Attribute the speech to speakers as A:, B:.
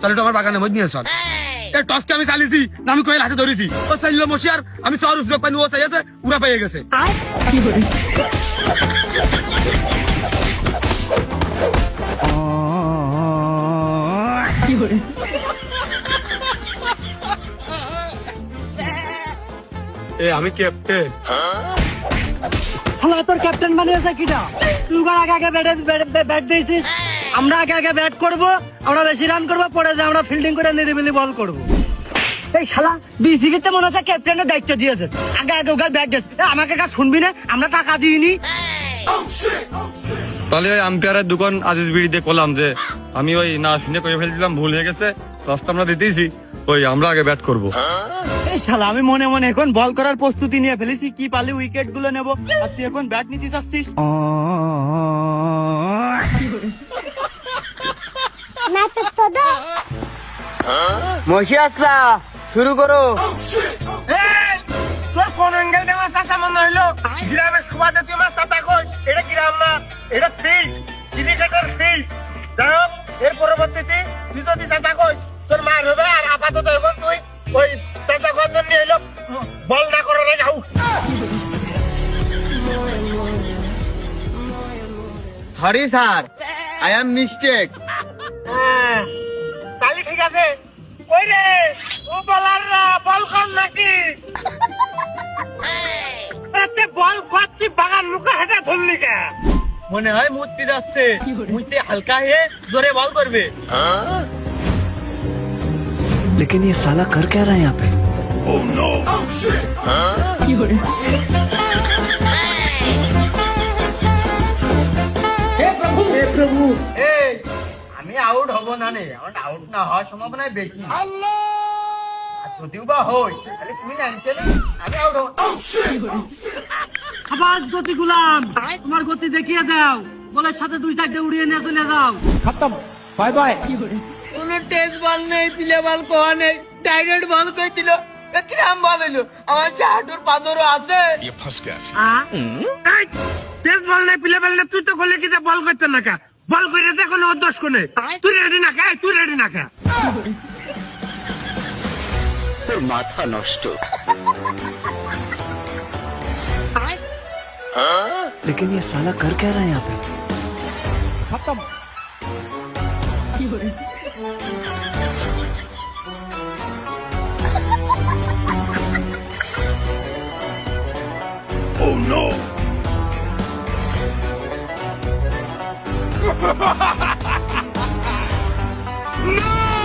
A: চলে তো আমার বাগানে মধ্যে নিয়ে চল এই টসকে আমি চালিয়েছি না আমি কয়েল হাতে ধরেছি ও চাইলো মশিয়ার আমি শহর উঠলো পাইনি ও চাইছে উড়া পেয়ে গেছে আমি ক্যাপ্টেন
B: হ্যালো তোর ক্যাপ্টেন বানিয়েছে কিটা তুই আগে আগে ব্যাট দিয়েছিস আমরা আগে আগে ব্যাট করব আমরা বেশি রান করবো পরে যে আমরা ফিল্ডিং করে নিরিবিলি বল করব এই শালা বিসিবিতে মনে হচ্ছে ক্যাপ্টেনের দায়িত্ব দিয়েছে আগে আগে ওখানে ব্যাট দিয়েছে আমাকে কাজ শুনবি না আমরা টাকা দিইনি
A: তাহলে ওই আম্পায়ারের দোকান আজিজ বিড়িতে করলাম যে আমি ওই না শুনে করে ফেলছিলাম ভুল হয়ে গেছে রাস্তা আমরা দিতেইছি ওই আমরা আগে ব্যাট করবো
B: এই শালা আমি মনে মনে এখন বল করার প্রস্তুতি নিয়ে ফেলেছি কি পারলে উইকেট গুলো নেবো আর তুই এখন ব্যাট নিতে চাচ্ছিস
C: মশি আচ্ছা শুরু করো
A: তোর কোন অ্যাঙ্গেল দেওয়া চাচা মনে হইলো গ্রামের সুবাদে তুই আমার চাচা কোষ এটা গ্রাম না এটা ফিল্ড ক্রিকেটের ফিল্ড যাই হোক এর পরবর্তীতে তুই যদি চাচা কোষ তোর মার হবে আর আপাতত এখন তুই ওই চাচা কোষ জন্য হইলো বল না করে রে যাও
C: sorry sir I am mistake
A: তাহলে ঠিক আছে ওই রে ও বলাররা বল কর নাকি এতে বল করছি বাগান মুখে হেঁটে ধরলি কে
B: মনে হয় মূর্তি যাচ্ছে মূর্তি হালকা হয়ে জোরে বল করবে
D: लेकिन ये साला कर क्या रहा है यहाँ पे
B: এই আমি আউট হব না নে আমার আউট না হওয়ার সম্ভাবনা বেশি আর যদিও বা হই তাহলে তুই না খেলে আমি আউট হব আবার গতি গুলাম তোমার গতি দেখিয়ে দাও বলের সাথে দুই চারটে উড়িয়ে নিয়ে চলে যাও
D: खत्म बाय बाय
B: কোন টেস্ট বল নেই প্লে বল কোয়া নেই ডাইরেক্ট বল কই দিল কিরাম বল হইলো আমার হাঁটুর পাথরও আছে
A: তেজ বল নেই প্লে বল নেই তুই তো করলে কি বল করতে না কা বল করে দে কোনো দোষ কোনে তুই রেডি না কা তুই রেডি না কা
D: लेकिन ये साला कर क्या रहा है यहाँ पे
B: खत्म
A: Oh no!